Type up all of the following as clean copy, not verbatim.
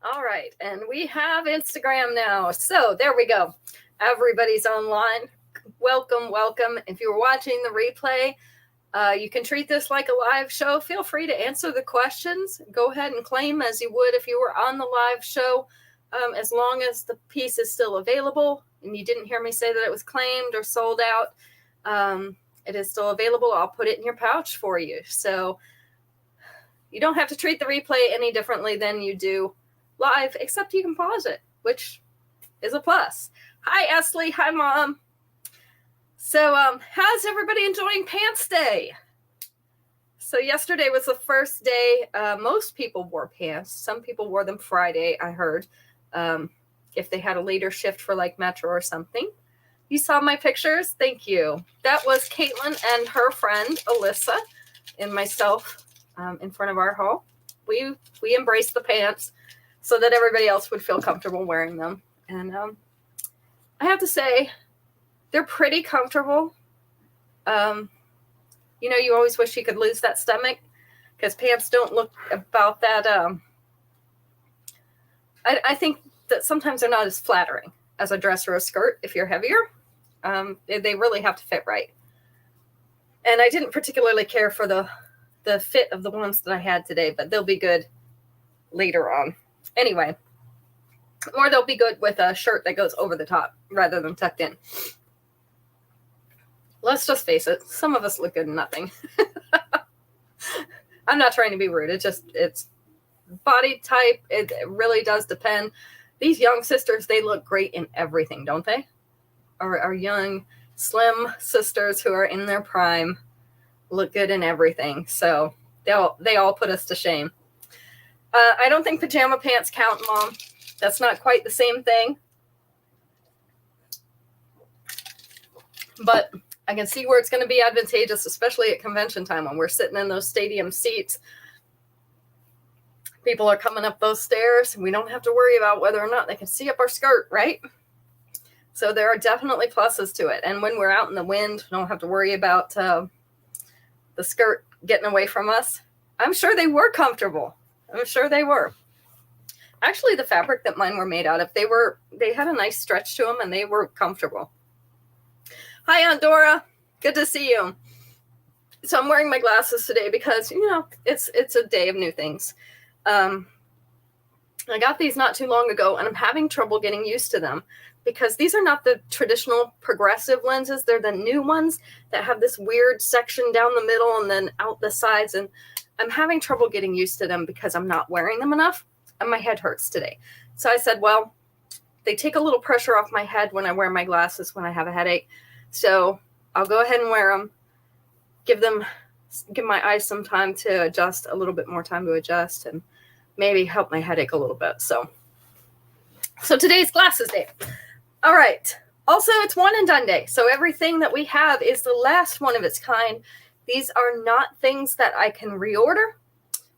All right, and we have Instagram now. So there we go. Everybody's online. Welcome, welcome. If you're watching the replay, you can treat this like a live show. Feel free to answer the questions. Go ahead and claim as you would if you were on the live show, as long as the piece is still available and you didn't hear me say that it was claimed or sold out. It is still available. I'll put it in your pouch for you. So you don't have to treat the replay any differently than you do live, except you can pause it, which is a plus. Hi, Esley. Hi, Mom. So how's everybody enjoying Pants Day? So yesterday was the first day. Most people wore pants. Some people wore them Friday, I heard, if they had a later shift for like Metro or something. You saw my pictures? Thank you. That was Caitlin and her friend, Alyssa, and myself in front of our hall. We embraced the pants so that everybody else would feel comfortable wearing them. And I have to say, they're pretty comfortable. You always wish you could lose that stomach because pants don't look about that. I think that sometimes they're not as flattering as a dress or a skirt if you're heavier. They really have to fit right. And I didn't particularly care for the fit of the ones that I had today, but they'll be good later on. Anyway, or they'll be good with a shirt that goes over the top rather than tucked in. Let's just face it. Some of us look good in nothing. I'm not trying to be rude. It's body type. It really does depend. These young sisters, they look great in everything, don't they? Our young, slim sisters who are in their prime look good in everything. So they all put us to shame. I don't think pajama pants count, Mom. That's not quite the same thing. But I can see where it's going to be advantageous, especially at convention time when we're sitting in those stadium seats. People are coming up those stairs, and we don't have to worry about whether or not they can see up our skirt, right? So there are definitely pluses to it. And when we're out in the wind, we don't have to worry about the skirt getting away from us. I'm sure they were comfortable. I'm sure they were. Actually, the fabric that mine were made out of, they had a nice stretch to them, and they were comfortable. Hi, Aunt Dora. Good to see you. So I'm wearing my glasses today because, it's a day of new things. I got these not too long ago, and I'm having trouble getting used to them because these are not the traditional progressive lenses. They're the new ones that have this weird section down the middle and then out the sides. And I'm having trouble getting used to them because I'm not wearing them enough, and my head hurts today. So I said, well, they take a little pressure off my head when I wear my glasses when I have a headache. So I'll go ahead and wear them, give my eyes some time to adjust, a little bit more time to adjust, and maybe help my headache a little bit. So today's glasses day. All right. Also, it's one and done day. So everything that we have is the last one of its kind. These are not things that I can reorder.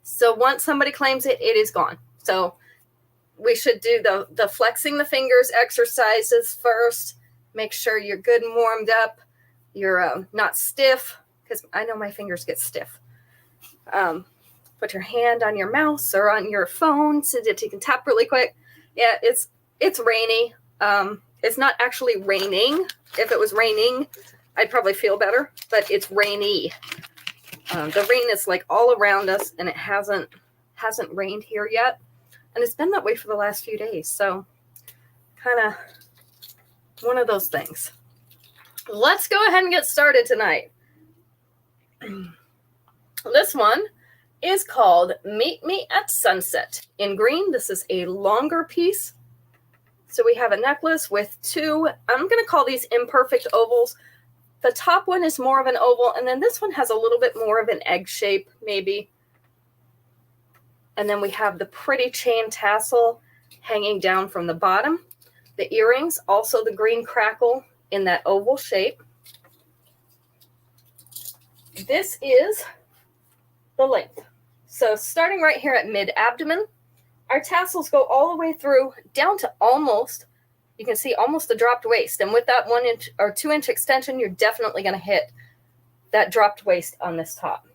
So once somebody claims it, it is gone. So we should do the flexing the fingers exercises first. Make sure you're good and warmed up. You're not stiff, because I know my fingers get stiff. Put your hand on your mouse or on your phone so that you can tap really quick. Yeah, it's rainy. It's not actually raining. If it was raining, I'd probably feel better, but it's rainy. The rain is like all around us, and it hasn't rained here yet. And it's been that way for the last few days. So kind of one of those things. Let's go ahead and get started tonight. This one is called Meet Me at Sunset. In green, this is a longer piece. So we have a necklace with two, I'm going to call these imperfect ovals. The top one is more of an oval, and then this one has a little bit more of an egg shape, maybe. And then we have the pretty chain tassel hanging down from the bottom. The earrings, also the green crackle in that oval shape. This is the length. So starting right here at mid-abdomen, our tassels go all the way through down to almost, you can see almost the dropped waist. And with that 1 inch or 2 inch extension, you're definitely going to hit that dropped waist on this top.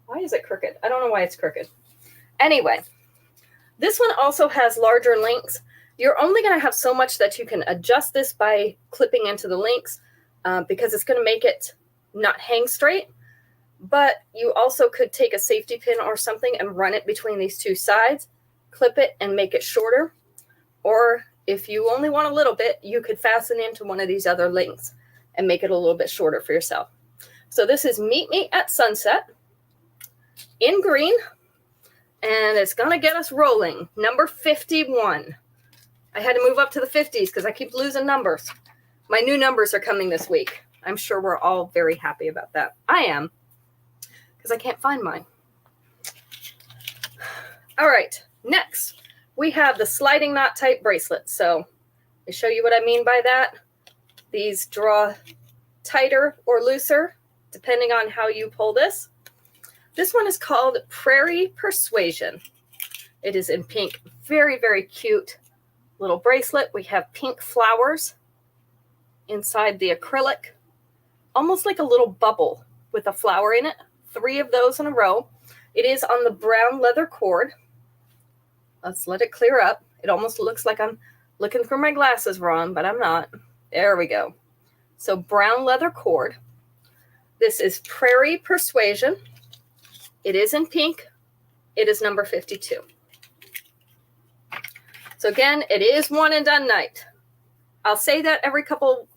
Why is it crooked? I don't know why it's crooked. Anyway, This one also has larger links. You're only going to have so much that you can adjust this by clipping into the links because it's going to make it not hang straight. But you also could take a safety pin or something and run it between these two sides, clip it and make it shorter. Or if you only want a little bit, you could fasten into one of these other links and make it a little bit shorter for yourself. So this is Meet Me at Sunset in green, and it's going to get us rolling. Number 51. I had to move up to the 50s because I keep losing numbers. My new numbers are coming this week. I'm sure we're all very happy about that. I am, because I can't find mine. All right, next we have the sliding knot type bracelet. So I show you what I mean by that. These draw tighter or looser, depending on how you pull this. This one is called Prairie Persuasion. It is in pink. Very, very cute little bracelet. We have pink flowers inside the acrylic, almost like a little bubble with a flower in it. 3 of those in a row. It is on the brown leather cord. Let's let it clear up. It almost looks like I'm looking through my glasses wrong, but I'm not. There we go. So brown leather cord. This is Prairie Persuasion. It is in pink. It is number 52. So again, it is one and done night. I'll say that every couple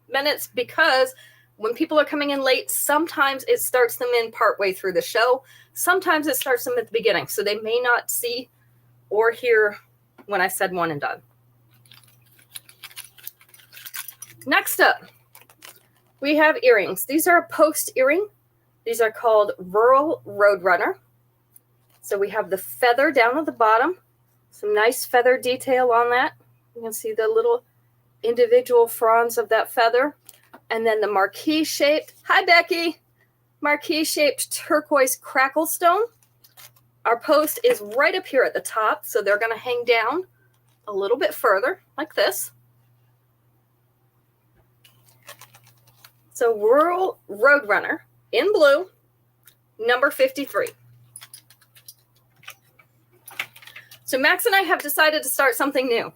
minutes because when people are coming in late, sometimes it starts them in partway through the show. Sometimes it starts them at the beginning. So they may not see or hear when I said one and done. Next up, we have earrings. These are a post earring. These are called Rural Roadrunner. So we have the feather down at the bottom. Some nice feather detail on that. You can see the little individual fronds of that feather. And then the marquee shaped, hi Becky, marquee shaped turquoise crackle stone. Our post is right up here at the top, so they're going to hang down a little bit further like this. So Rural Roadrunner in blue, number 53. So Max and I have decided to start something new.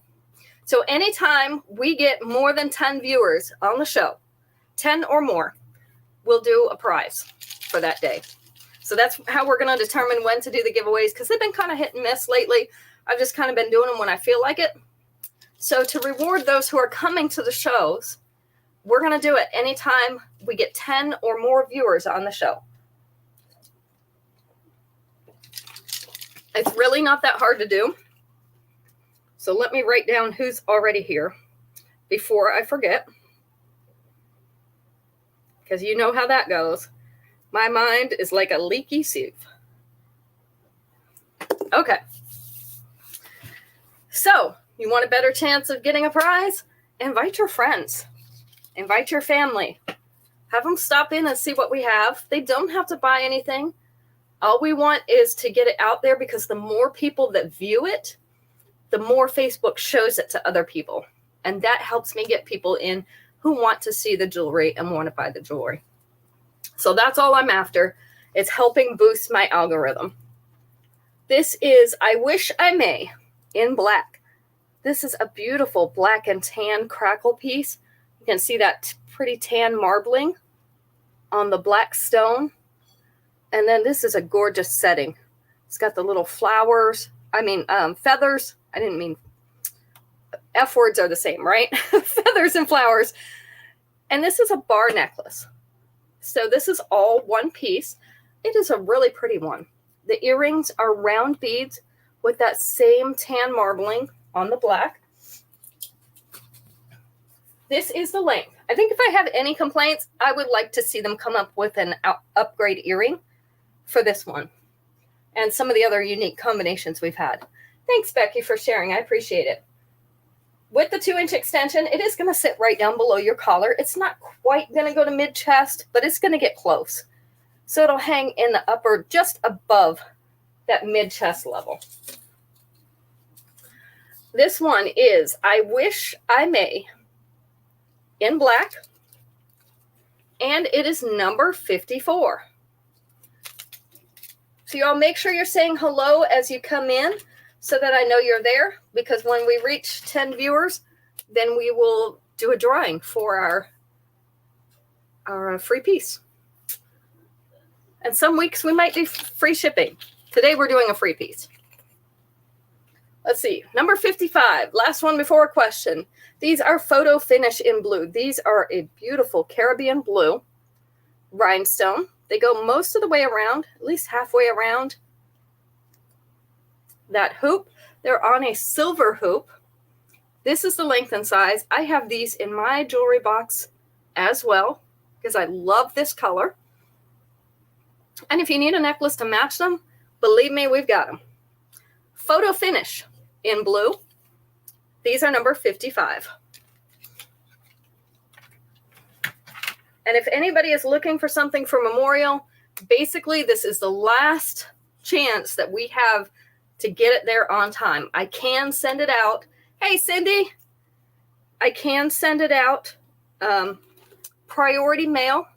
So anytime we get more than 10 viewers on the show, 10 or more, we'll do a prize for that day. So that's how we're going to determine when to do the giveaways, because they've been kind of hit and miss lately. I've just kind of been doing them when I feel like it. So to reward those who are coming to the shows, we're going to do it anytime we get 10 or more viewers on the show. It's really not that hard to do. So let me write down who's already here before I forget, because you know how that goes. My mind is like a leaky sieve. Okay. So you want a better chance of getting a prize? Invite your friends. Invite your family. Have them stop in and see what we have. They don't have to buy anything. All we want is to get it out there, because the more people that view it, the more Facebook shows it to other people. And that helps me get people in who want to see the jewelry and want to buy the jewelry. So that's all I'm after. It's helping boost my algorithm. This is I Wish I May in black. This is a beautiful black and tan crackle piece. You can see that pretty tan marbling on the black stone. And then this is a gorgeous setting. It's got the little flowers. Feathers. I didn't mean F words are the same, right? Feathers and flowers. And this is a bar necklace. So this is all one piece. It is a really pretty one. The earrings are round beads with that same tan marbling on the black. This is the length. I think if I have any complaints, I would like to see them come up with an upgrade earring for this one and some of the other unique combinations we've had. Thanks, Becky, for sharing. I appreciate it. With the 2-inch extension, it is going to sit right down below your collar. It's not quite going to go to mid-chest, but it's going to get close. So it'll hang in the upper, just above that mid-chest level. This one is I Wish I May in black, and it is number 54. So y'all make sure you're saying hello as you come in so that I know you're there, because when we reach 10 viewers, then we will do a drawing for our free piece. And some weeks we might do free shipping. Today we're doing a free piece. Let's see, number 55, last one before a question. These are photo finish in blue. These are a beautiful Caribbean blue rhinestone. They go most of the way around, at least halfway around that hoop. They're on a silver hoop. This is the length and size. I have these in my jewelry box as well because I love this color. And if you need a necklace to match them, believe me, we've got them. Photo finish in blue. These are number 55. And if anybody is looking for something for Memorial, basically this is the last chance that we have to get it there on time. I can send it out. Hey, Cindy, I can send it out priority mail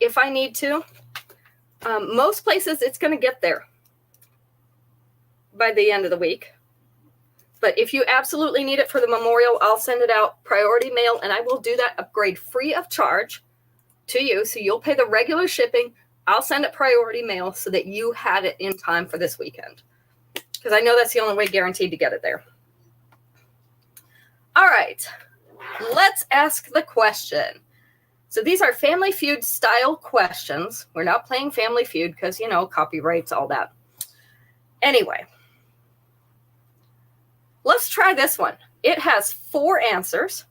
if I need to. Most places it's going to get there by the end of the week. But if you absolutely need it for the Memorial, I'll send it out priority mail, and I will do that upgrade free of charge to you. So you'll pay the regular shipping. I'll send it priority mail so that you had it in time for this weekend, because I know that's the only way guaranteed to get it there. All right, let's ask the question. So these are Family Feud style questions. We're not playing Family Feud because, you know, copyrights, all that. Anyway, let's try this one. It has 4 answers.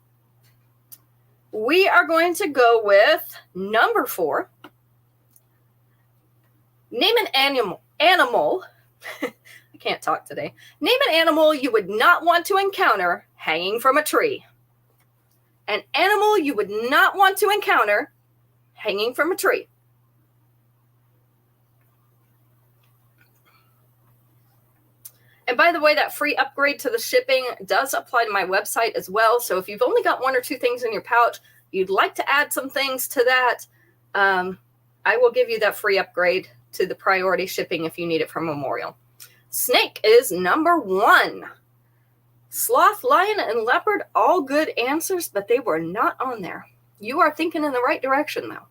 We are going to go with number 4. Name an animal. I can't talk today. Name an animal you would not want to encounter hanging from a tree. An animal you would not want to encounter hanging from a tree. And by the way, that free upgrade to the shipping does apply to my website as well. So if you've only got 1 or 2 things in your pouch, you'd like to add some things to that, I will give you that free upgrade to the priority shipping if you need it for Memorial. Snake is number 1. Sloth, lion, and leopard, all good answers, but they were not on there. You are thinking in the right direction, though.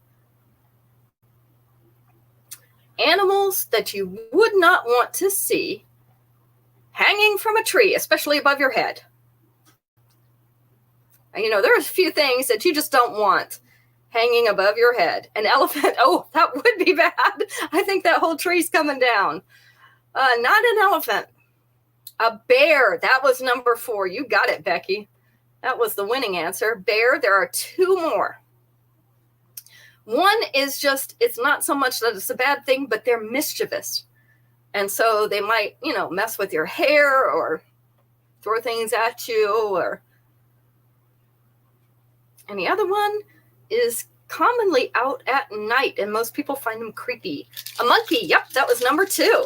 Animals that you would not want to see hanging from a tree, especially above your head. You know, there's a few things that you just don't want hanging above your head. An elephant, oh, that would be bad. I think that whole tree's coming down. Not an elephant. A bear, that was number 4. You got it, Becky. That was the winning answer. Bear, there are 2 more. One is just, it's not so much that it's a bad thing, but they're mischievous. And so they might, you know, mess with your hair or throw things at you. And the other one is commonly out at night, and most people find them creepy. A monkey, yep, that was number 2.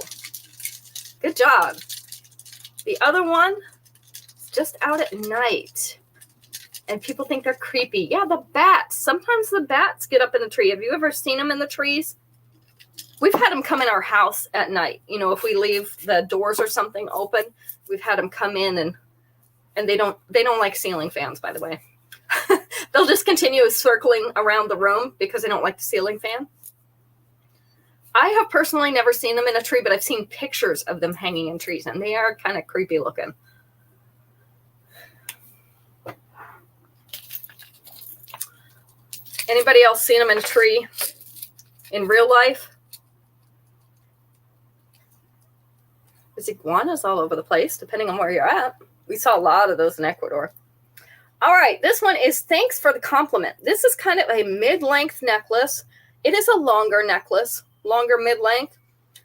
Good job. The other one is just out at night, and people think they're creepy. Yeah, the bats. Sometimes the bats get up in the tree. Have you ever seen them in the trees? We've had them come in our house at night. You know, if we leave the doors or something open, we've had them come in, and they don't like ceiling fans, by the way. They'll just continue circling around the room because they don't like the ceiling fan. I have personally never seen them in a tree, but I've seen pictures of them hanging in trees, and they are kind of creepy looking. Anybody else seen them in a tree in real life? There's iguanas all over the place, depending on where you're at. We saw a lot of those in Ecuador. All right, this one is thanks for the compliment. This is kind of a mid-length necklace. It is a longer necklace, longer mid-length.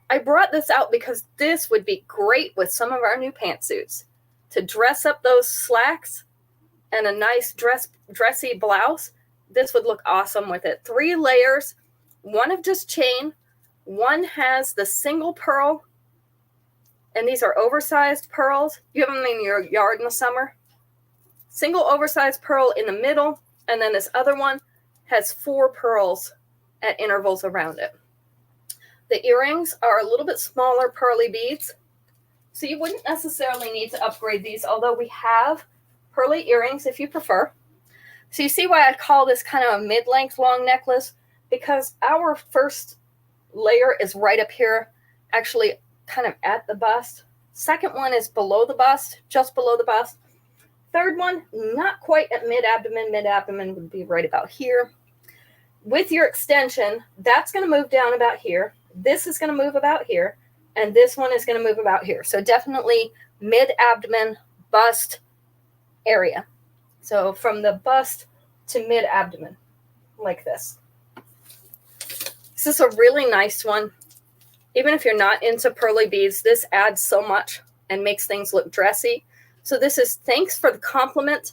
I brought this out because this would be great with some of our new pantsuits. To dress up those slacks and a nice dressy blouse, this would look awesome with it. 3 layers, 1 of just chain, 1 has the single pearl, and these are oversized pearls. You have them in your yard in the summer. Single oversized pearl in the middle, and then this other one has 4 pearls at intervals around it. The earrings are a little bit smaller pearly beads, So you wouldn't necessarily need to upgrade these, although we have pearly earrings if you prefer. So you see why I call this kind of a mid-length long necklace? Because our first layer is right up here, actually kind of at the bust. Second one is below the bust, just below the bust. Third one, not quite at mid-abdomen. Mid-abdomen would be right about here. With your extension, that's going to move down about here. This is going to move about here. And this one is going to move about here. So definitely mid-abdomen, bust area. So from the bust to mid-abdomen, like this. This is a really nice one. Even if you're not into pearly beads, this adds so much and makes things look dressy. So this is thanks for the compliment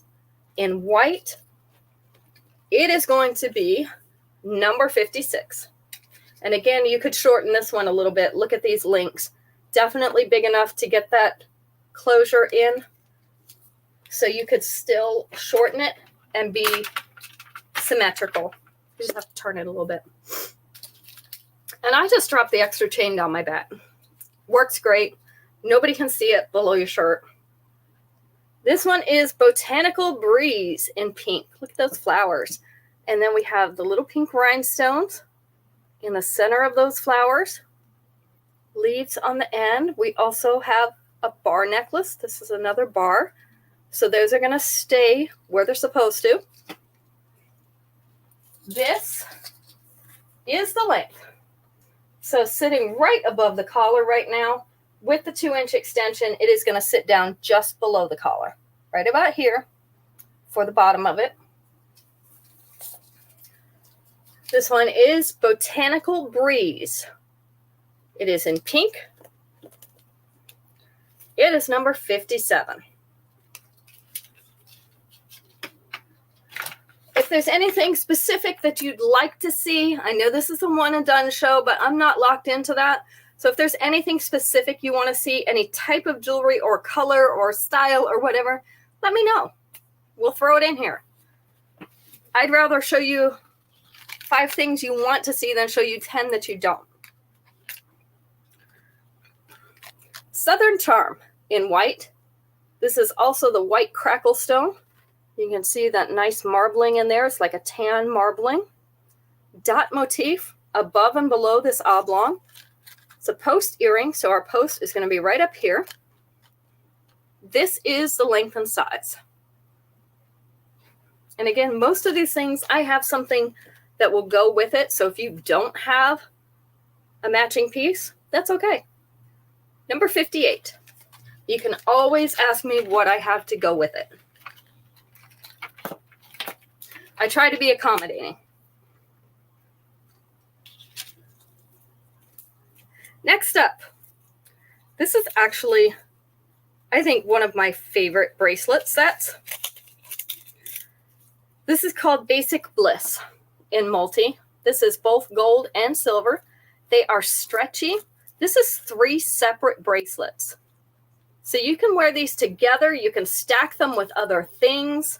in white. It is going to be number 56. And again, you could shorten this one a little bit. Look at these links. Definitely big enough to get that closure in. So you could still shorten it and be symmetrical. You just have to turn it a little bit. And I just dropped the extra chain down my back. Works great. Nobody can see it below your shirt. This one is Botanical Breeze in pink. Look at those flowers. And then we have the little pink rhinestones in the center of those flowers. Leaves on the end. We also have a bar necklace. This is another bar. So those are going to stay where they're supposed to. This is the length. So sitting right above the collar right now, with the 2-inch extension, it is going to sit down just below the collar, right about here for the bottom of it. This one is Botanical Breeze. It is in pink. It is number 57. If there's anything specific that you'd like to see, I know this is a one and done show, but I'm not locked into that. So if there's anything specific you want to see, any type of jewelry or color or style or whatever, let me know. We'll throw it in here. I'd rather show you 5 things you want to see than show you 10 that you don't. Southern Charm in white. This is also the white crackle stone. You can see that nice marbling in there. It's like a tan marbling. Dot motif above and below this oblong. It's a post earring, so our post is going to be right up here. This is the length and size. And again, most of these things, I have something that will go with it. So if you don't have a matching piece, that's okay. Number 58. You can always ask me what I have to go with it. I try to be accommodating. Next up, this is actually, I think, one of my favorite bracelet sets. This is called Basic Bliss in multi. This is both gold and silver. They are stretchy. This is 3 separate bracelets. So you can wear these together. You can stack them with other things.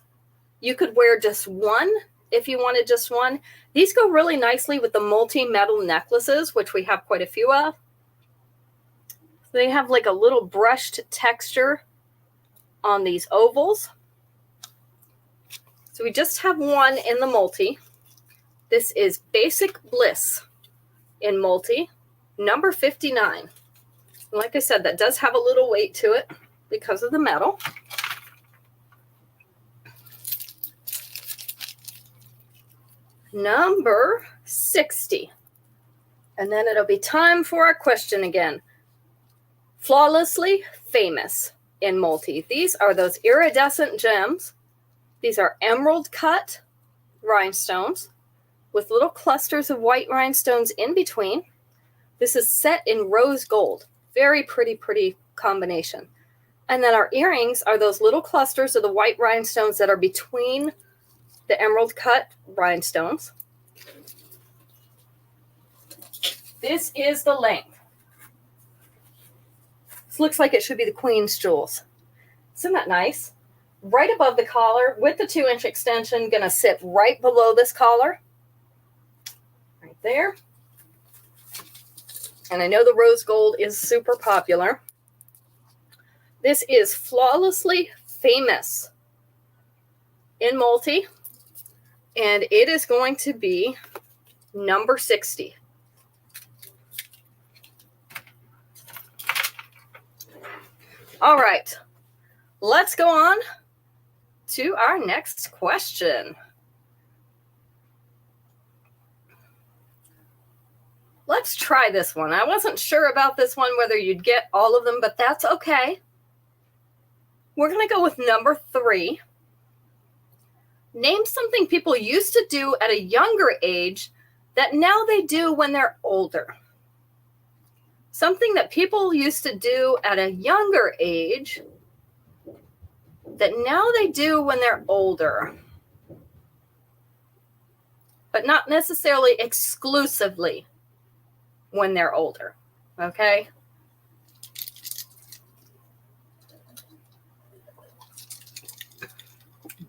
You could wear just one if you wanted just one. These go really nicely with the multi-metal necklaces, which we have quite a few of. They have like a little brushed texture on these ovals. So we just have one in the multi. This is Basic Bliss in multi, number 59. And like I said, that does have a little weight to it because of the metal. Number 60. And then it'll be time for our question again. Flawlessly Famous in multi. These are those iridescent gems. These are emerald cut rhinestones with little clusters of white rhinestones in between. This is set in rose gold. Very pretty combination. And then our earrings are those little clusters of the white rhinestones that are between the emerald cut rhinestones. This is the length. This looks like it should be the Queen's jewels. Isn't that nice? Right above the collar with the 2-inch extension, gonna sit right below this collar. Right there. And I know the rose gold is super popular. This is Flawlessly Famous in multi, and it is going to be number 60. All right, let's go on to our next question. Let's try this one. I wasn't sure about this one, whether you'd get all of them, but that's okay. We're going to go with number 3. Name something people used to do at a younger age that now they do when they're older. Something that people used to do at a younger age that now they do when they're older, but not necessarily exclusively when they're older, okay?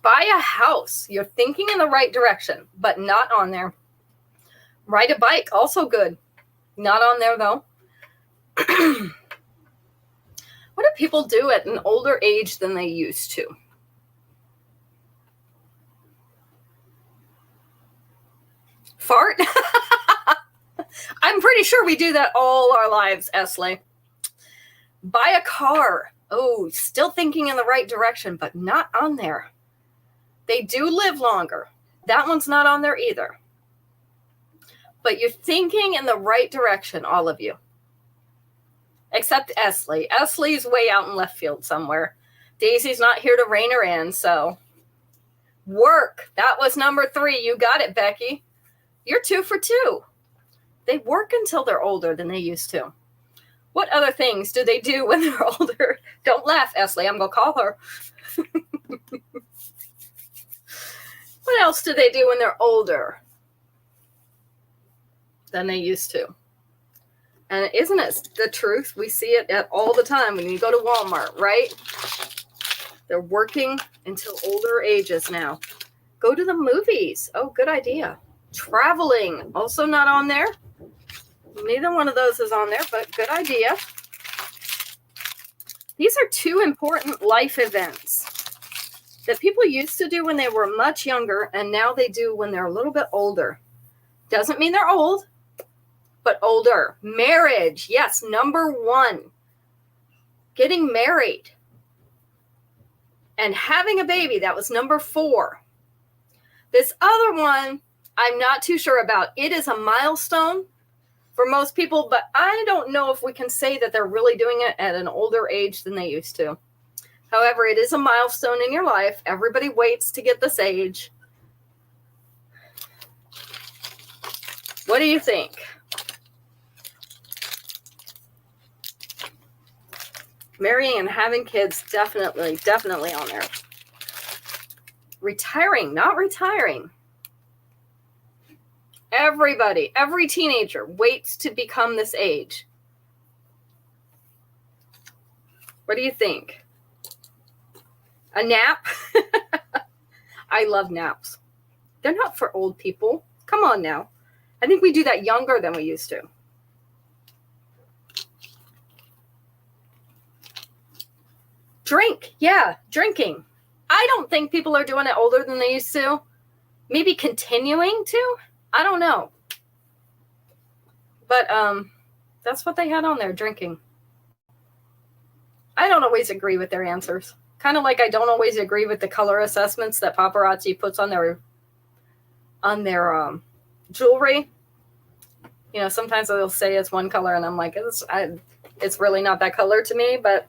Buy a house. You're thinking in the right direction, but not on there. Ride a bike, also good. Not on there, though. What do people do at an older age than they used to? Fart? I'm pretty sure we do that all our lives, Esley. Buy a car. Oh, still thinking in the right direction, but not on there. They do live longer. That one's not on there either. But you're thinking in the right direction, all of you. Except Esley. Esley's way out in left field somewhere. Daisy's not here to rein her in, so. Work. That was number 3. You got it, Becky. You're 2 for 2. They work until they're older than they used to. What other things do they do when they're older? Don't laugh, Esley. I'm going to call her. What else do they do when they're older than they used to? And isn't it the truth? We see it all the time when you go to Walmart, right? They're working until older ages now. Go to the movies. Oh, good idea. Traveling, also not on there. Neither one of those is on there, but good idea. These are 2 important life events that people used to do when they were much younger, and now they do when they're a little bit older. Doesn't mean they're old, but older. Marriage, yes, number 1. Getting married and having a baby, that was number 4. This other one, I'm not too sure about. It is a milestone for most people, but I don't know if we can say that they're really doing it at an older age than they used to. However, it is a milestone in your life. Everybody waits to get this age. What do you think? Marrying and having kids, definitely on there. Retiring, not retiring. Everybody, every teenager waits to become this age. What do you think? A nap? I love naps. They're not for old people. Come on now. I think we do that younger than we used to. Drink. Yeah, drinking. I don't think people are doing it older than they used to. Maybe continuing to? I don't know. But that's what they had on there, drinking. I don't always agree with their answers. Kind of like I don't always agree with the color assessments that paparazzi puts on their jewelry. You know, sometimes they'll say it's one color, and I'm like, it's really not that color to me, but,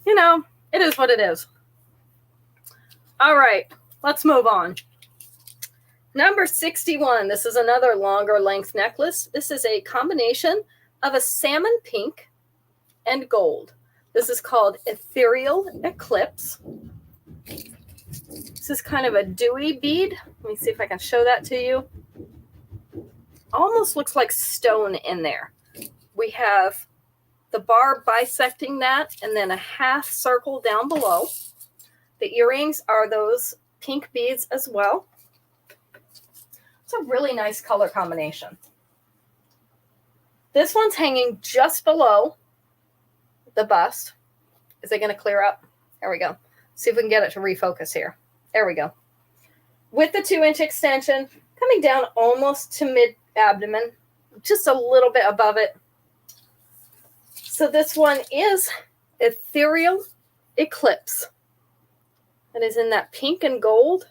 you know, it is what it is. All right, let's move on. Number 61, this is another longer length necklace. This is a combination of a salmon pink and gold. This is called Ethereal Eclipse. This is kind of a dewy bead. Let me see if I can show that to you. Almost looks like stone in there. We have the bar bisecting that and then a half circle down below. The earrings are those pink beads as well. It's a really nice color combination. This one's hanging just below the bust. Is it going to clear up? There we go. See if we can get it to refocus here. There we go. With the 2-inch extension, coming down almost to mid-abdomen, just a little bit above it. So this one is Ethereal Eclipse. It is in that pink and gold.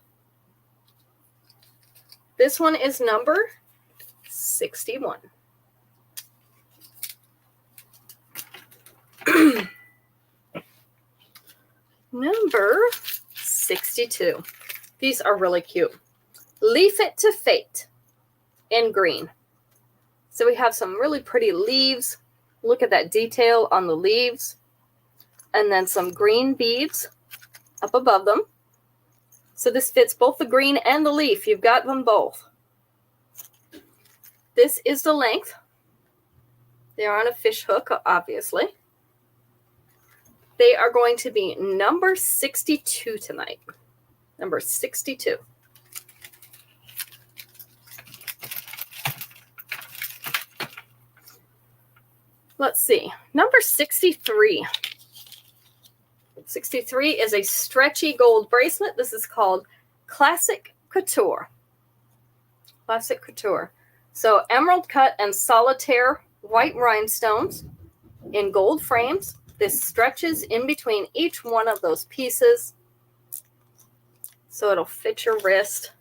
This one is number 61. Number 62. These are really cute. Leaf It to Fate in green. So we have some really pretty leaves. Look at that detail on the leaves. And then some green beads up above them. So this fits both the green and the leaf. You've got them both. This is the length. They are on a fish hook, obviously. They are going to be number 62 tonight. Number 62. Let's see. Number 63. 63 is a stretchy gold bracelet. This is called Classic Couture. Classic Couture. So emerald cut and solitaire white rhinestones in gold frames. This stretches in between each one of those pieces. So it'll fit your wrist.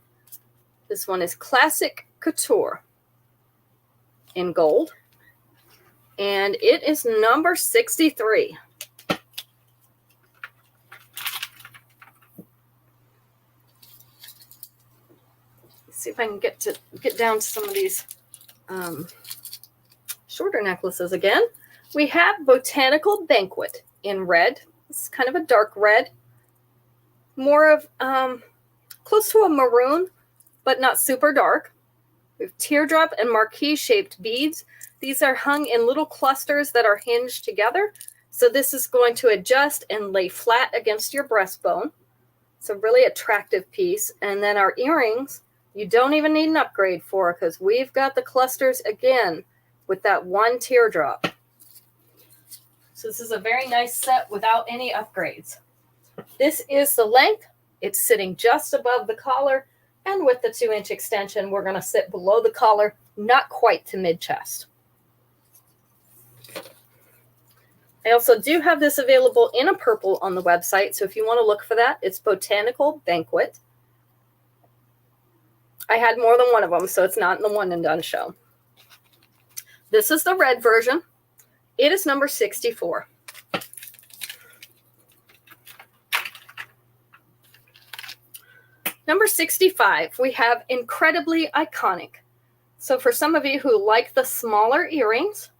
This one is Classic Couture in gold. And it is number 63. Let's see if I can get down to some of these shorter necklaces again. We have Botanical Banquet in red. It's kind of a dark red. More of close to a maroon, but not super dark. We have teardrop and marquee-shaped beads. These are hung in little clusters that are hinged together. So this is going to adjust and lay flat against your breastbone. It's a really attractive piece. And then our earrings, you don't even need an upgrade for because we've got the clusters again with that one teardrop. So this is a very nice set without any upgrades. This is the length. It's sitting just above the collar. And with the 2-inch extension, we're going to sit below the collar, not quite to mid-chest. I also do have this available in a purple on the website. So if you want to look for that, it's Botanical Banquet. I had more than one of them, so it's not in the one and done show. This is the red version. It is number 64. Number 65, we have Incredibly Iconic. So for some of you who like the smaller earrings,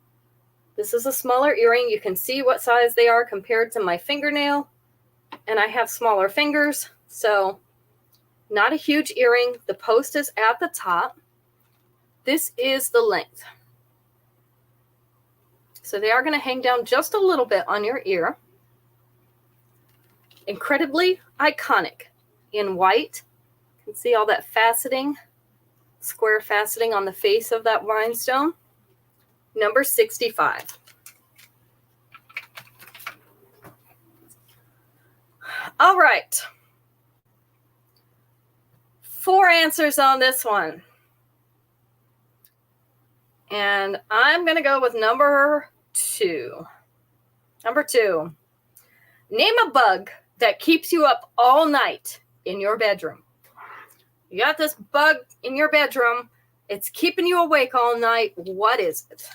this is a smaller earring. You can see what size they are compared to my fingernail. And I have smaller fingers, so not a huge earring. The post is at the top. This is the length. So they are going to hang down just a little bit on your ear. Incredibly Iconic in white. You can see all that faceting, square faceting on the face of that rhinestone. Number 65. All right. 4 answers on this one. And I'm going to go with number 2. Number 2. Name a bug that keeps you up all night in your bedroom. You got this bug in your bedroom. It's keeping you awake all night. What is it?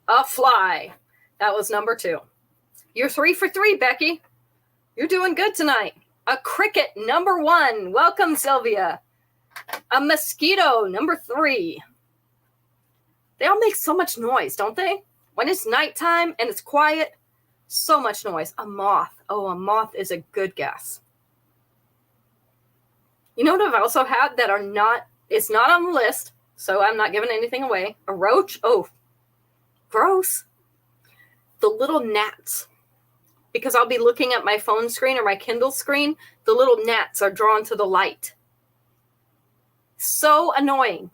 A fly. That was number 2. You're 3 for 3, Becky. You're doing good tonight. A cricket, number 1. Welcome, Sylvia. A mosquito, number 3. They all make so much noise, don't they? When it's nighttime and it's quiet, so much noise. A moth. Oh, a moth is a good guess. You know what I've also had that are not, it's not on the list, so I'm not giving anything away. A roach. Oh, gross. The little gnats. Because I'll be looking at my phone screen or my Kindle screen, the little gnats are drawn to the light. So annoying.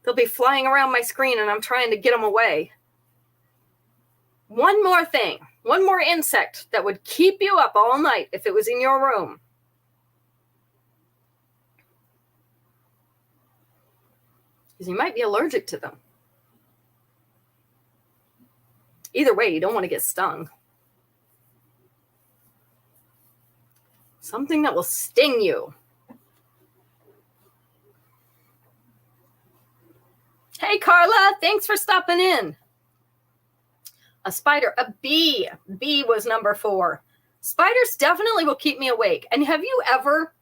They'll be flying around my screen and I'm trying to get them away. One more thing, one more insect that would keep you up all night if it was in your room. Because you might be allergic to them. Either way, you don't want to get stung. Something that will sting you. Hey, Carla, thanks for stopping in. A spider, a bee. Bee was number 4. Spiders definitely will keep me awake. And have you ever,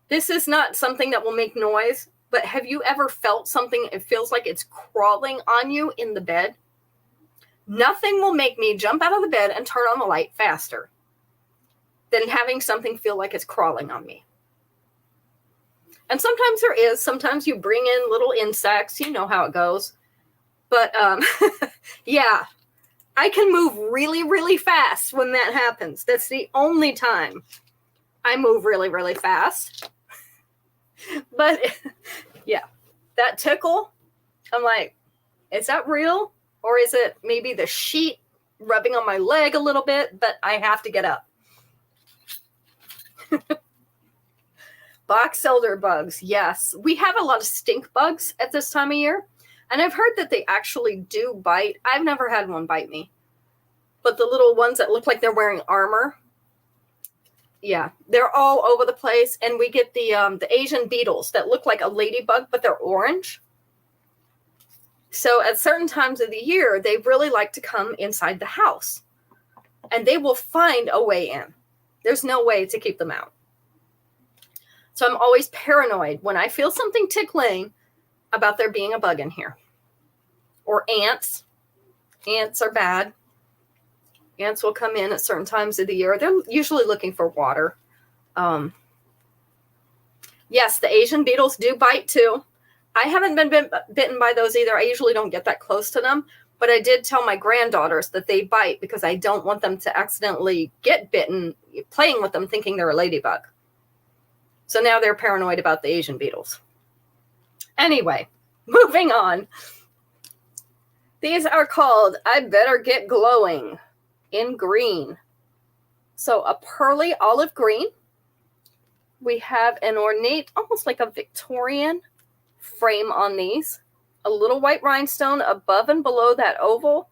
this is not something that will make noise, but have you ever felt something, it feels like it's crawling on you in the bed? Nothing will make me jump out of the bed and turn on the light faster than having something feel like it's crawling on me. And sometimes there is. Sometimes you bring in little insects. You know how it goes. But yeah, I can move really, really fast when that happens. That's the only time I move really, really fast. But yeah, that tickle, I'm like, is that real? Or is it maybe the sheet rubbing on my leg a little bit? But I have to get up. Box elder bugs, yes. We have a lot of stink bugs at this time of year. And I've heard that they actually do bite. I've never had one bite me. But the little ones that look like they're wearing armor, yeah, they're all over the place. And we get the Asian beetles that look like a ladybug, but they're orange. So at certain times of the year, they really like to come inside the house. And they will find a way in. There's no way to keep them out. So I'm always paranoid when I feel something tickling about there being a bug in here. Or ants. Ants are bad. Ants will come in at certain times of the year. They're usually looking for water. Yes, the Asian beetles do bite too. I haven't been bitten by those either. I usually don't get that close to them. But I did tell my granddaughters that they bite because I don't want them to accidentally get bitten playing with them thinking they're a ladybug. So now they're paranoid about the Asian beetles. Anyway, moving on. These are called I Better Get Glowing in green. So a pearly olive green. We have an ornate, almost like a Victorian frame on these. A little white rhinestone above and below that oval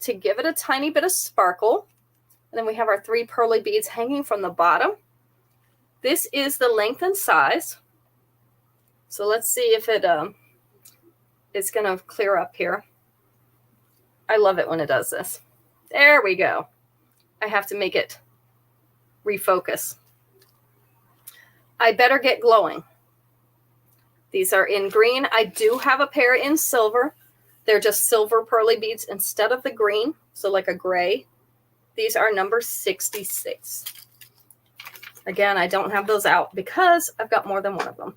to give it a tiny bit of sparkle. And then we have our 3 pearly beads hanging from the bottom. This is the length and size. So let's see if it's going to clear up here. I love it when it does this. There we go. I have to make it refocus. I Better Get Glowing. These are in green. I do have a pair in silver. They're just silver pearly beads instead of the green, so like a gray. These are number 66. Again, I don't have those out because I've got more than one of them.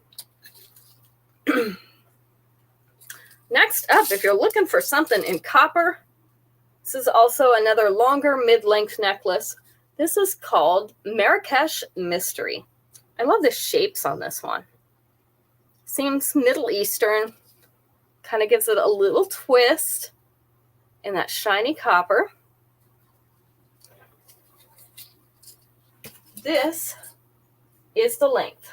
Next up, if you're looking for something in copper, this is also another longer mid-length necklace. This is called Marrakesh Mystery. I love the shapes on this one. Seems Middle Eastern. Kind of gives it a little twist in that shiny copper. This is the length.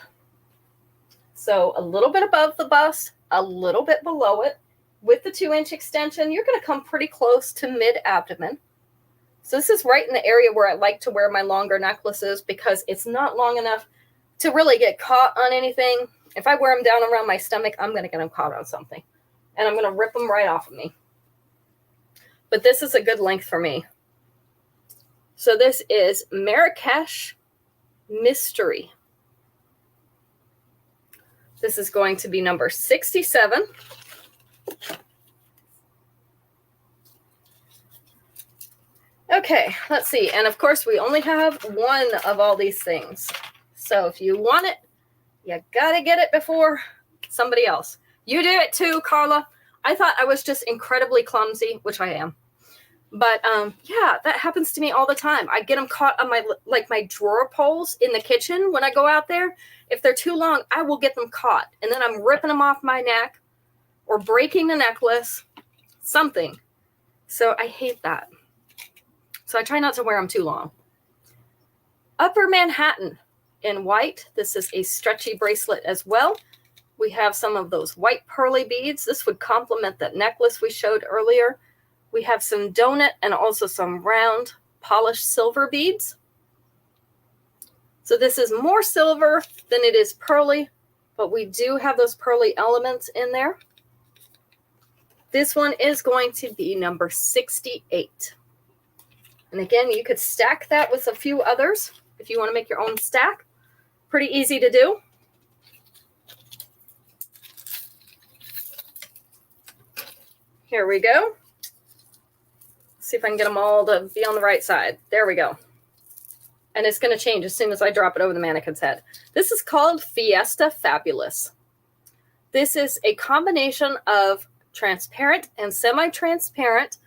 So a little bit above the bust, a little bit below it. With the 2-inch extension, you're going to come pretty close to mid-abdomen. So this is right in the area where I like to wear my longer necklaces because it's not long enough to really get caught on anything. If I wear them down around my stomach, I'm going to get them caught on something. And I'm going to rip them right off of me. But this is a good length for me. So this is Marrakesh Mystery. This is going to be number 67. Okay, let's see. And of course, we only have one of all these things. So if you want it, you gotta get it before somebody else. You do it too, Carla. I thought I was just incredibly clumsy, which I am. But yeah, that happens to me all the time. I get them caught on my drawer poles in the kitchen when I go out there. If they're too long, I will get them caught. And then I'm ripping them off my neck or breaking the necklace, something. So I hate that. So I try not to wear them too long. Upper Manhattan in white. This is a stretchy bracelet as well. We have some of those white pearly beads. This would complement that necklace we showed earlier. We have some donut and also some round polished silver beads. So this is more silver than it is pearly, but we do have those pearly elements in there. This one is going to be number 68. And again, you could stack that with a few others if you want to make your own stack. Pretty easy to do. Here we go. See if I can get them all to be on the right side. There we go. And it's going to change as soon as I drop it over the mannequin's head. This is called Fiesta Fabulous. This is a combination of transparent and semi-transparent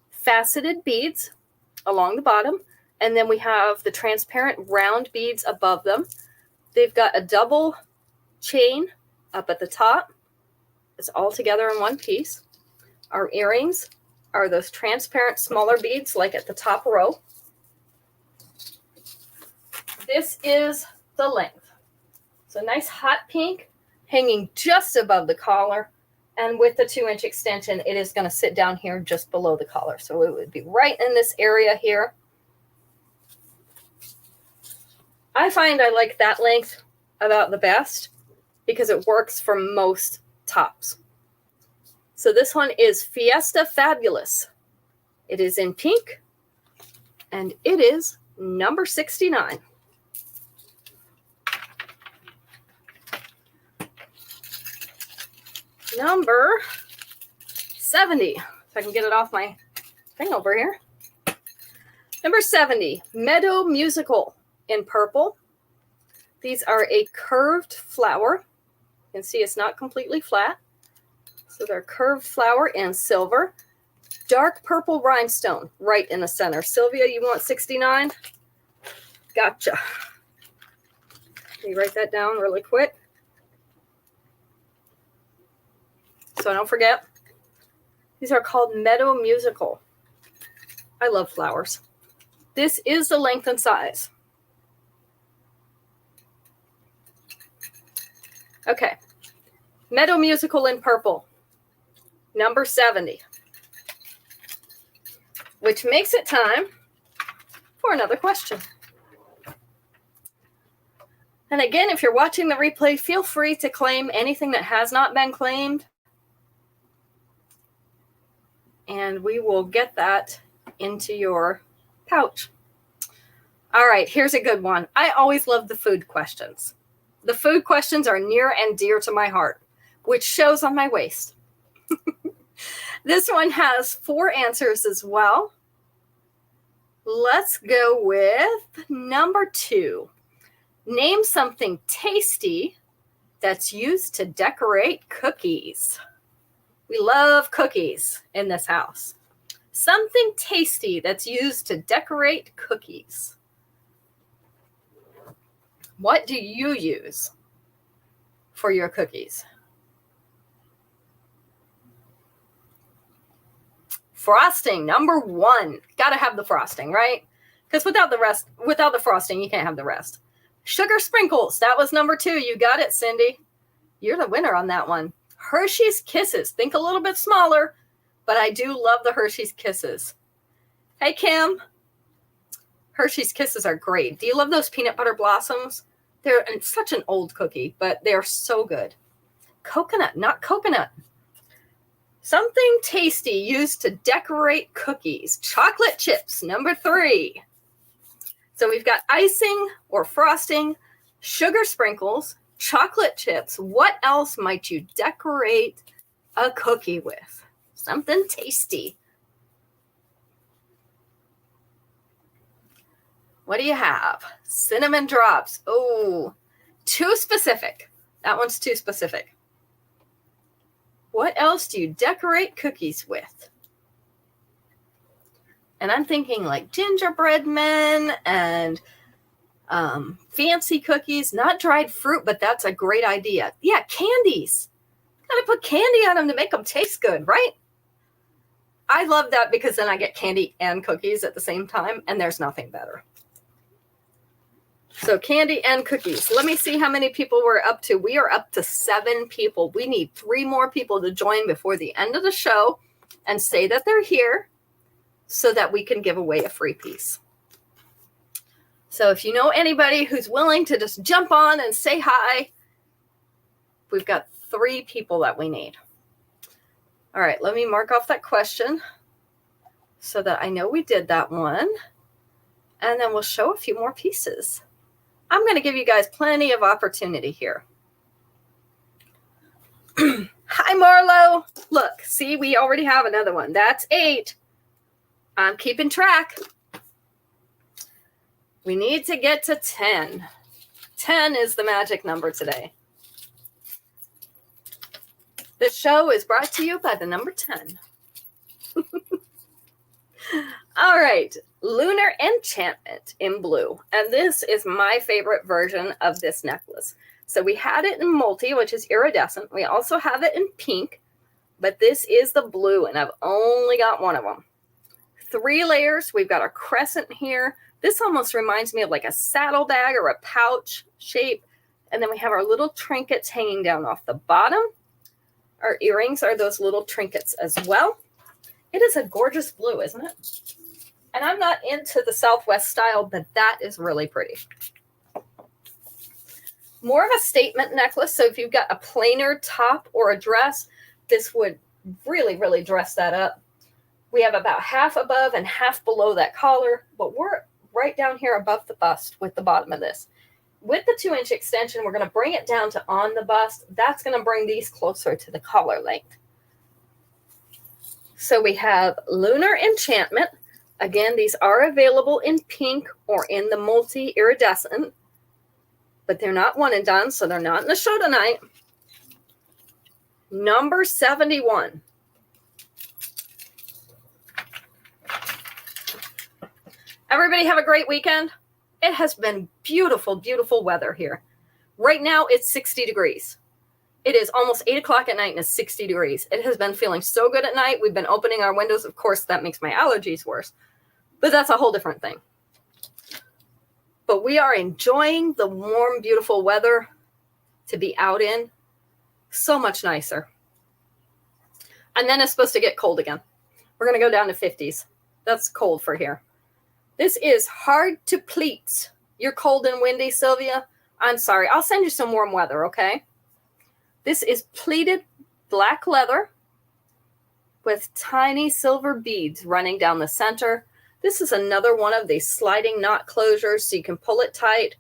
faceted beads along the bottom. And then we have the transparent round beads above them. They've got a double chain up at the top. It's all together in one piece. Our earrings are those transparent smaller beads like at the top row. This is the length. So nice hot pink hanging just above the collar, and with the 2-inch extension it is going to sit down here just below the collar. So it would be right in this area here. I find I like that length about the best because it works for most tops. So this one is Fiesta Fabulous. It is in pink, and it is number 69. Number 70. If I can get it off my thing over here. Number 70, Meadow Musical in purple. These are a curved flower. You can see it's not completely flat. So they're curved flower in silver. Dark purple rhinestone right in the center. Sylvia, you want 69? Gotcha. Let me write that down really quick so I don't forget. These are called Meadow Musical. I love flowers. This is the length and size. Okay. Meadow Musical in purple. Number 70. Which makes it time for another question. And again, if you're watching the replay, feel free to claim anything that has not been claimed. And we will get that into your pouch. All right, here's a good one. I always love the food questions. The food questions are near and dear to my heart, which shows on my waist. This one has 4 answers as well. Let's go with number 2. Name something tasty that's used to decorate cookies. We love cookies in this house. Something tasty that's used to decorate cookies. What do you use for your cookies? Frosting, number 1. Gotta have the frosting, right? Because without the frosting, you can't have the rest. Sugar sprinkles, that was number 2. You got it, Cindy. You're the winner on that one. Hershey's Kisses. Think a little bit smaller, but I do love the Hershey's Kisses. Hey, Kim. Hershey's Kisses are great. Do you love those peanut butter blossoms? They're such an old cookie, but they're so good. Coconut, not coconut. Something tasty used to decorate cookies. Chocolate chips, number 3. So we've got icing or frosting, sugar sprinkles, chocolate chips. What else might you decorate a cookie with? Something tasty. What do you have? Cinnamon drops. Oh, too specific. That one's too specific. What else do you decorate cookies with? And I'm thinking like gingerbread men and fancy cookies, not dried fruit, but that's a great idea. Yeah, candies. Gotta put candy on them to make them taste good, right? I love that because then I get candy and cookies at the same time, and there's nothing better. So candy and cookies. Let me see how many people we're up to. We are up to 7 people. We need 3 more people to join before the end of the show and say that they're here so that we can give away a free piece. So if you know anybody who's willing to just jump on and say hi, we've got 3 people that we need. All right, let me mark off that question so that I know we did that one. And then we'll show a few more pieces. I'm going to give you guys plenty of opportunity here. Hi, Marlo. Look, see, we already have another one. That's 8. I'm keeping track. We need to get to 10. 10 is the magic number today. This show is brought to you by the number 10. All right, Lunar Enchantment in blue. And this is my favorite version of this necklace. So we had it in multi, which is iridescent. We also have it in pink, but this is the blue, and I've only got one of them. 3 layers. We've got a crescent here. This almost reminds me of like a saddlebag or a pouch shape. And then we have our little trinkets hanging down off the bottom. Our earrings are those little trinkets as well. It is a gorgeous blue, isn't it? And I'm not into the Southwest style, but that is really pretty. More of a statement necklace. So if you've got a plainer top or a dress, this would really, really dress that up. We have about half above and half below that collar, but we're right down here above the bust with the bottom of this. With the 2-inch extension, we're going to bring it down to on the bust. That's going to bring these closer to the collar length. So we have Lunar Enchantment. Again, these are available in pink or in the multi iridescent, but they're not one and done, so they're not in the show tonight. Number 71. Everybody have a great weekend. It has been beautiful, beautiful weather here. Right now, it's 60 degrees. It is almost 8 o'clock at night and it's 60 degrees. It has been feeling so good at night. We've been opening our windows. Of course, that makes my allergies worse. But that's a whole different thing. But we are enjoying the warm, beautiful weather to be out in. So much nicer. And then it's supposed to get cold again. We're going to go down to 50s. That's cold for here. This is hard to pleat. You're cold and windy, Sylvia. I'm sorry. I'll send you some warm weather, okay? This is pleated black leather with tiny silver beads running down the center. This is another one of these sliding knot closures, so you can pull it tight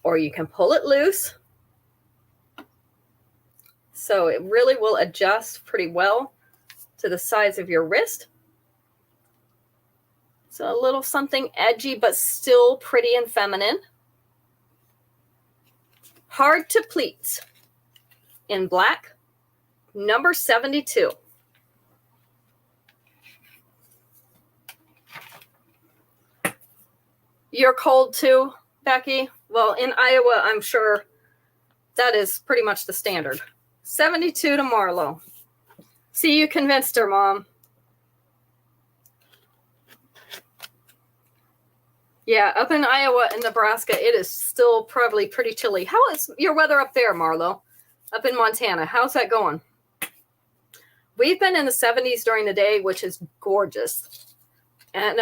or you can pull it loose. So it really will adjust pretty well to the size of your wrist. So a little something edgy, but still pretty and feminine. Hard to pleat in black, number 72. You're cold too, Becky? Well, in Iowa, I'm sure that is pretty much the standard. 72 to Marlo. See, you convinced her, Mom. Yeah, up in Iowa and Nebraska, it is still probably pretty chilly. How is your weather up there, Marlo? Up in Montana, how's that going? We've been in the 70s during the day, which is gorgeous. And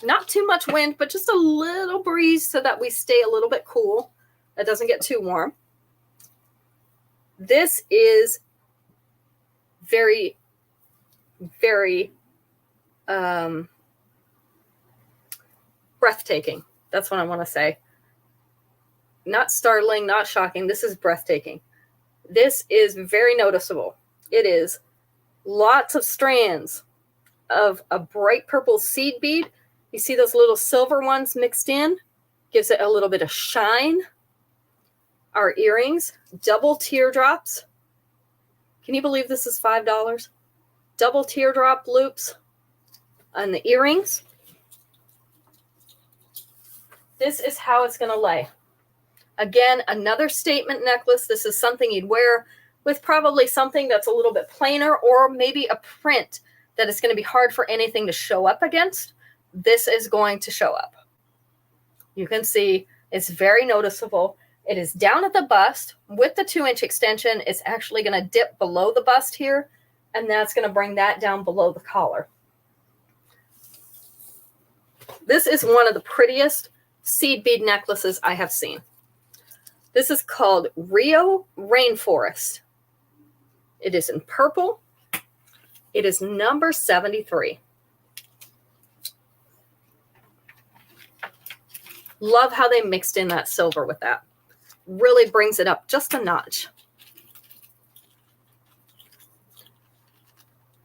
not too much wind, but just a little breeze so that we stay a little bit cool. It doesn't get too warm. This is very, very breathtaking. That's what I want to say. Not startling, not shocking. This is breathtaking. This is very noticeable. It is lots of strands of a bright purple seed bead. You see those little silver ones mixed in? Gives it a little bit of shine. Our earrings, double teardrops. Can you believe this is $5? Double teardrop loops. on the earrings. This is how it's going to lay. Again, another statement necklace. This is something you'd wear with probably something that's a little bit plainer, or maybe a print that is going to be hard for anything to show up against. This is going to show up. You can see it's very noticeable. It is down at the bust with the 2-inch extension. It's actually going to dip below the bust here, and that's going to bring that down below the collar. This is one of the prettiest seed bead necklaces I have seen. This is called Rio Rainforest. It is in purple. It is number 73. Love how they mixed in that silver with that. Really brings it up just a notch.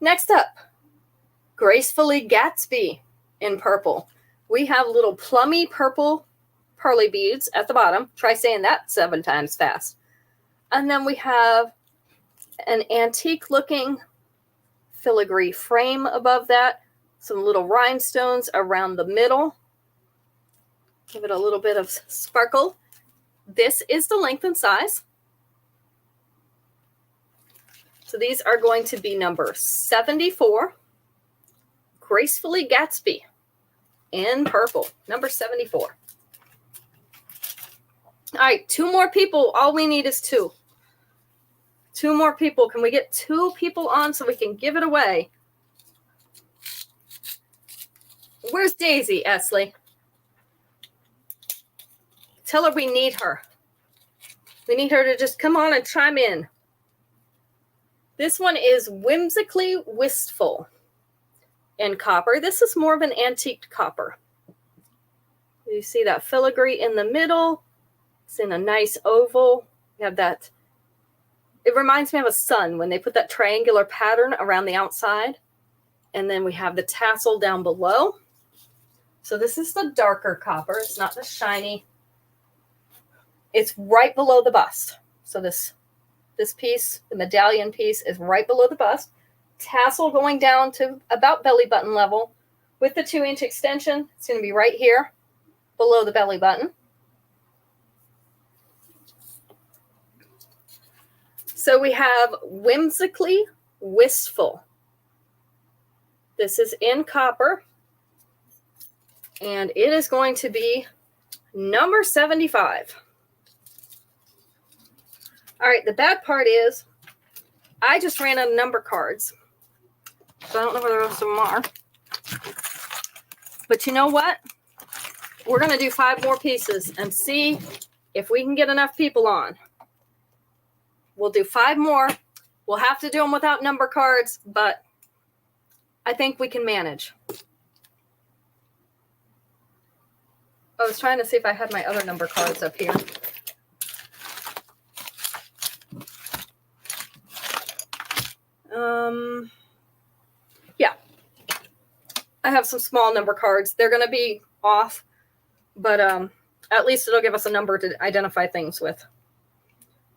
Next up, Gracefully Gatsby in purple. We have little plummy purple pearly beads at the bottom. Try saying that 7 times fast. And then we have an antique looking filigree frame above that. Some little rhinestones around the middle. Give it a little bit of sparkle. This is the length and size. So these are going to be number 74. Gracefully Gatsby in purple, number 74. All right, 2 more people. All we need is 2. 2 more people. Can we get 2 people on so we can give it away? Where's Daisy, Esley? Tell her we need her. We need her to just come on and chime in. This one is Whimsically Wistful in copper. This is more of an antique copper. You see that filigree in the middle. It's in a nice oval. You have that. It reminds me of a sun when they put that triangular pattern around the outside. And then we have the tassel down below. So this is the darker copper. It's not the shiny. It's right below the bust. So this piece, the medallion piece, is right below the bust. Tassel going down to about belly button level. With the 2-inch extension, it's going to be right here below the belly button. So we have Whimsically Wistful. This is in copper. And it is going to be number 75. All right, the bad part is I just ran out of number cards. So I don't know where the rest of them are. But you know what? We're going to do 5 more pieces and see if we can get enough people on. We'll do 5 more. We'll have to do them without number cards, but I think we can manage. I was trying to see if I had my other number cards up here. Yeah. I have some small number cards. They're going to be off, but at least it'll give us a number to identify things with.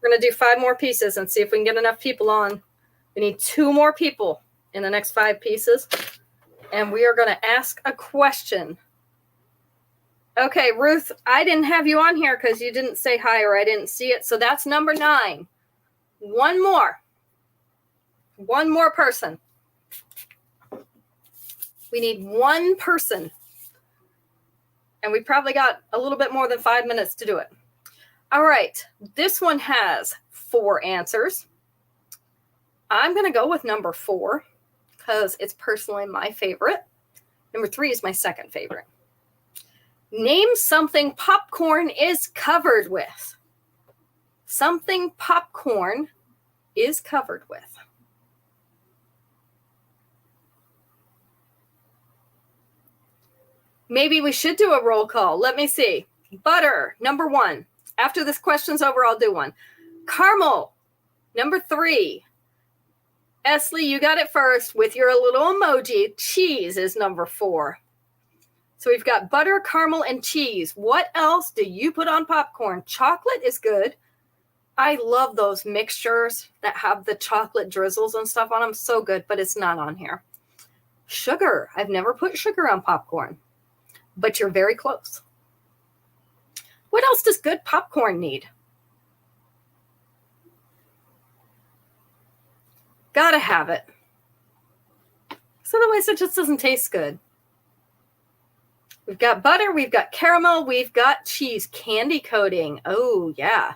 We're going to do 5 more pieces and see if we can get enough people on. We need 2 more people in the next 5 pieces. And we are going to ask a question. Okay, Ruth, I didn't have you on here because you didn't say hi or I didn't see it. So that's number 9. 1 more. 1 more person. We need 1 person. And we probably got a little bit more than 5 minutes to do it. All right. This one has 4 answers. I'm going to go with number 4 because it's personally my favorite. Number 3 is my second favorite. Name something popcorn is covered with. Something popcorn is covered with. Maybe we should do a roll call. Let me see. Butter, number 1. After this question's over, I'll do one. Caramel, number 3. Esley, you got it first with your little emoji. Cheese is number 4. So we've got butter, caramel, and cheese. What else do you put on popcorn? Chocolate is good. I love those mixtures that have the chocolate drizzles and stuff on them. So good, but it's not on here. Sugar. I've never put sugar on popcorn, but you're very close. What else does good popcorn need? Gotta have it. So otherwise it just doesn't taste good. We've got butter, we've got caramel, we've got cheese, candy coating. Oh, yeah.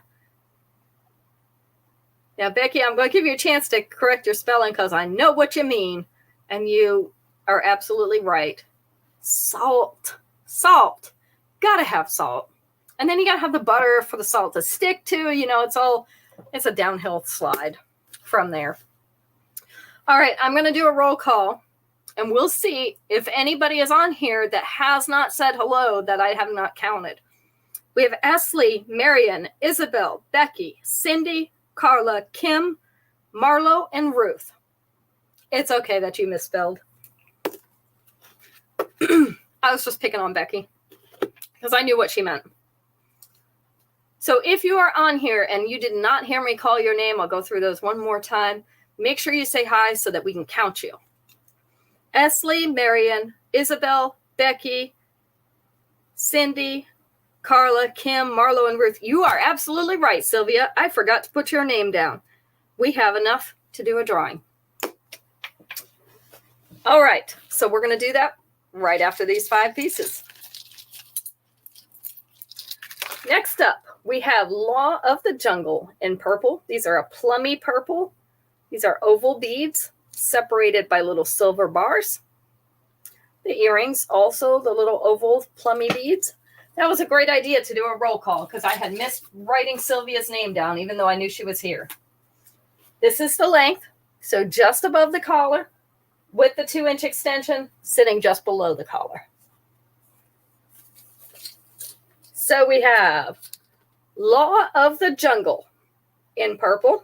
Now, Becky, I'm going to give you a chance to correct your spelling because I know what you mean. And you are absolutely right. Salt. Salt. Gotta have salt. And then you gotta have the butter for the salt to stick to. You know, it's a downhill slide from there. All right, I'm going to do a roll call. And we'll see if anybody is on here that has not said hello that I have not counted. We have Esley, Marion, Isabel, Becky, Cindy, Carla, Kim, Marlo, and Ruth. It's okay that you misspelled. I was just picking on Becky because I knew what she meant. So if you are on here and you did not hear me call your name, I'll go through those one more time. Make sure you say hi so that we can count you. Esley, Marion, Isabel, Becky, Cindy, Carla, Kim, Marlo, and Ruth. You are absolutely right, Sylvia. I forgot to put your name down. We have enough to do a drawing. All right, so we're going to do that right after these 5 pieces. Next up, we have Law of the Jungle in purple. These are a plummy purple. These are oval beads separated by little silver bars. The earrings, also the little oval plummy beads. That was a great idea to do a roll call because I had missed writing Sylvia's name down, even though I knew she was here. This is the length, so just above the collar, with the 2-inch extension sitting just below the collar. So we have Law of the Jungle in purple.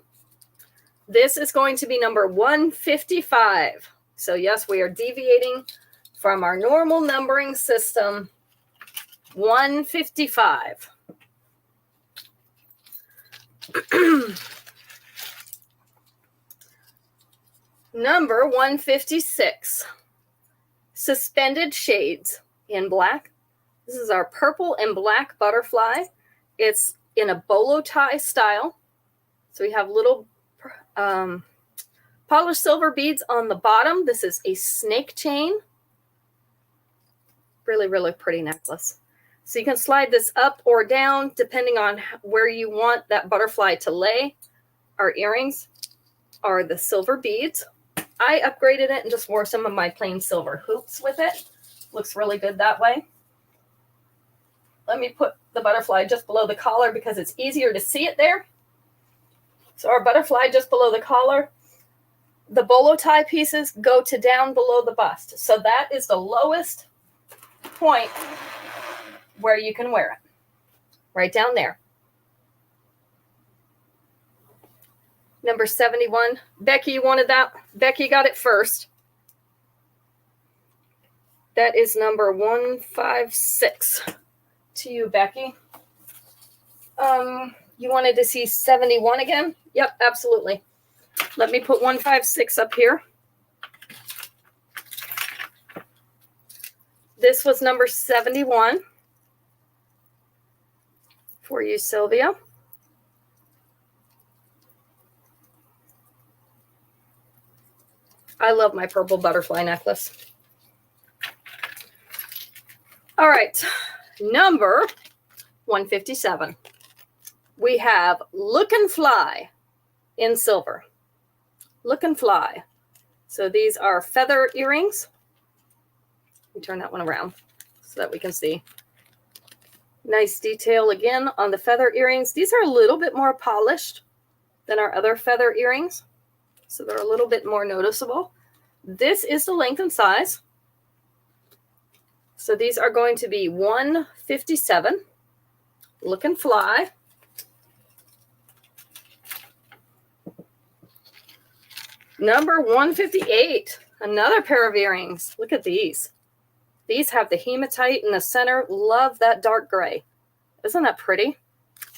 This is going to be number 155. So yes, we are deviating from our normal numbering system. 155. Number 156. Suspended Shades in black. This is our purple and black butterfly. It's in a bolo tie style. So we have little polished silver beads on the bottom. This is a snake chain. Really, really pretty necklace. So you can slide this up or down depending on where you want that butterfly to lay. Our earrings are the silver beads. I upgraded it and just wore some of my plain silver hoops with it. Looks really good that way. Let me put the butterfly just below the collar because it's easier to see it there. So our butterfly just below the collar. The bolo tie pieces go to down below the bust. So that is the lowest point where you can wear it. Right down there. Number 71. Becky, you wanted that? Becky got it first. That is number 156. To you, Becky. You wanted to see 71 again? Yep, absolutely. Let me put 156 up here. This was number 71 for you, Sylvia. I love my purple butterfly necklace. All right, number 157. We have Look and Fly in silver. Look and Fly. So these are feather earrings. Let me turn that one around so that we can see. Nice detail again on the feather earrings. These are a little bit more polished than our other feather earrings. So they're a little bit more noticeable. This is the length and size. So these are going to be 157. Look and Fly. Number 158. Another pair of earrings. Look at these. These have the hematite in the center. Love that dark gray. Isn't that pretty?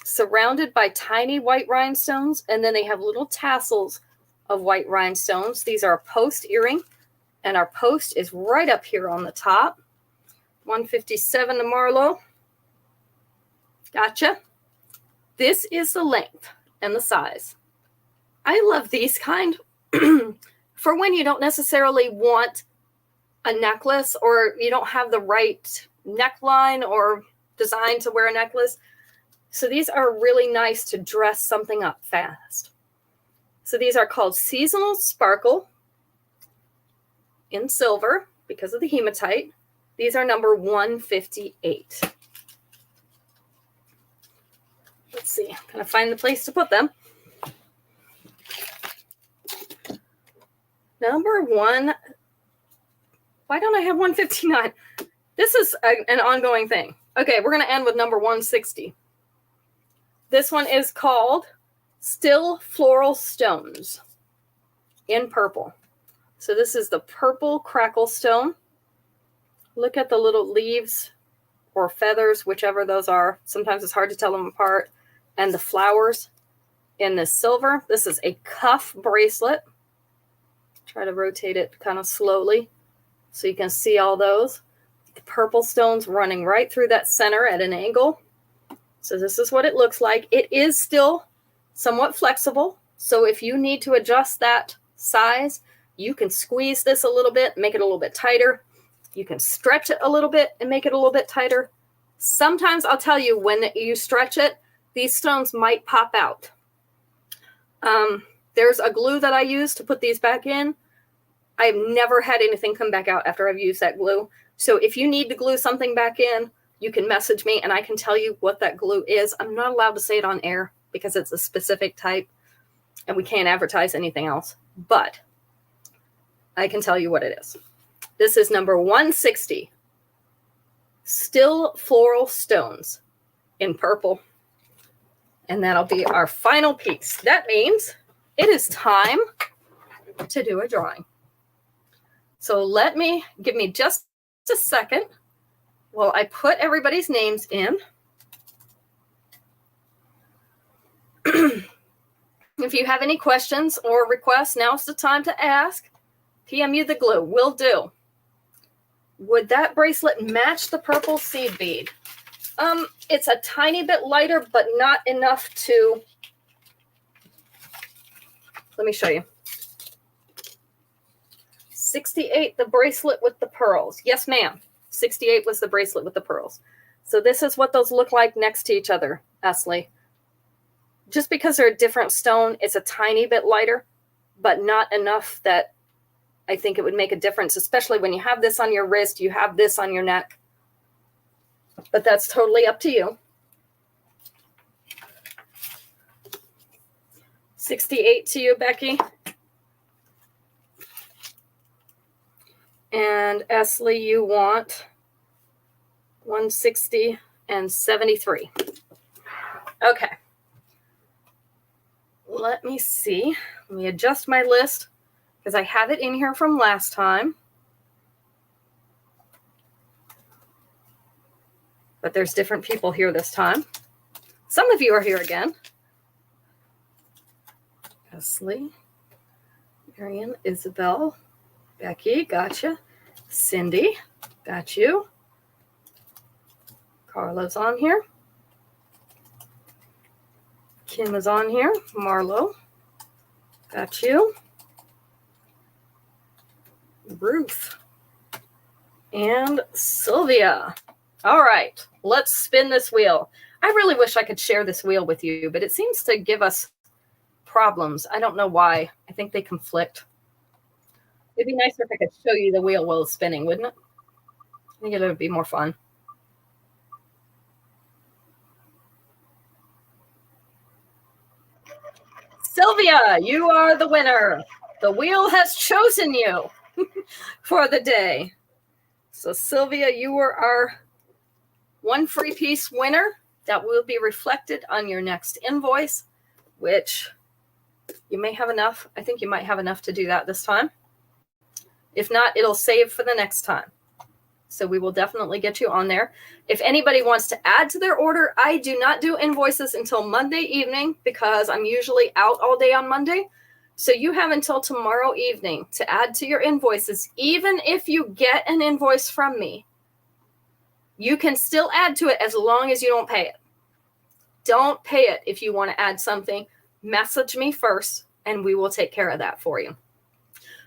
Surrounded by tiny white rhinestones, and then they have little tassels of white rhinestones. These are a post earring. And our post is right up here on the top. 157 to Marlo. Gotcha. This is the length and the size. I love these kind for when you don't necessarily want a necklace or you don't have the right neckline or design to wear a necklace. So these are really nice to dress something up fast. So these are called Seasonal Sparkle in silver because of the hematite. These are number 158. Let's see, I'm going to find the place to put them. Number 1. Why don't I have 159? This is an ongoing thing. Okay, we're going to end with number 160. This one is called Still Floral Stones in purple. So this is the purple crackle stone. Look at the little leaves or feathers, whichever those are. Sometimes it's hard to tell them apart. And the flowers in this silver. This is a cuff bracelet. Try to rotate it kind of slowly so you can see all those. The purple stones running right through that center at an angle. So this is what it looks like. It is still somewhat flexible. So if you need to adjust that size, you can squeeze this a little bit, make it a little bit tighter. You can stretch it a little bit and make it a little bit tighter. Sometimes I'll tell you when you stretch it, these stones might pop out. There's a glue that I use to put these back in. I've never had anything come back out after I've used that glue. So if you need to glue something back in, you can message me and I can tell you what that glue is. I'm not allowed to say it on air because it's a specific type and we can't advertise anything else, but I can tell you what it is. This is number 160. Still Floral Stones in purple. And that'll be our final piece. That means it is time to do a drawing. So give me just a second while I put everybody's names in. If you have any questions or requests, now's the time to ask. PM you the glue. Will do. Would that bracelet match the purple seed bead? It's a tiny bit lighter, but not enough to... Let me show you. 68, the bracelet with the pearls. Yes, ma'am. 68 was the bracelet with the pearls. So this is what those look like next to each other, Esley. Just because they're a different stone, it's a tiny bit lighter, but not enough that I think it would make a difference, especially when you have this on your wrist, you have this on your neck. But that's totally up to you. 68 to you, Becky. And Esley, you want 160 and 73. Okay. Let me see. Let me adjust my list because I have it in here from last time. But there's different people here this time. Some of you are here again. Esley, Marion, Isabel, Becky, gotcha. Cindy, got you. Carla's on here. Kim is on here. Marlo, got you. Ruth and Sylvia. All right, let's spin this wheel. I really wish I could share this wheel with you, but it seems to give us problems. I don't know why. I think they conflict. It'd be nicer if I could show you the wheel while it's spinning, wouldn't it? I think it would be more fun. Sylvia, you are the winner. The wheel has chosen you for the day. So Sylvia, you were our one free piece winner. That will be reflected on your next invoice, which you may have enough. I think you might have enough to do that this time. If not, it'll save for the next time. So we will definitely get you on there. If anybody wants to add to their order, I do not do invoices until Monday evening because I'm usually out all day on Monday. So you have until tomorrow evening to add to your invoices. Even if you get an invoice from me, you can still add to it as long as you don't pay it. Don't pay it if you want to add something. Message me first, and we will take care of that for you.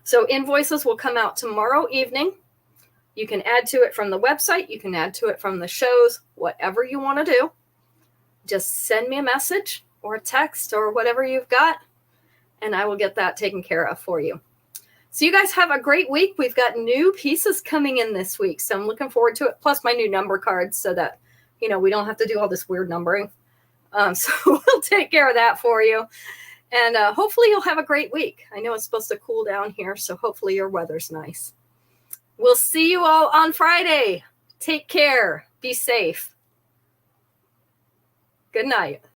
So invoices will come out tomorrow evening. You can add to it from the website. You can add to it from the shows, whatever you want to do. Just send me a message or a text or whatever you've got, and I will get that taken care of for you. So you guys have a great week. We've got new pieces coming in this week, so I'm looking forward to it. Plus my new number cards so that, we don't have to do all this weird numbering. So we'll take care of that for you. And hopefully you'll have a great week. I know it's supposed to cool down here, so hopefully your weather's nice. We'll see you all on Friday. Take care. Be safe. Good night.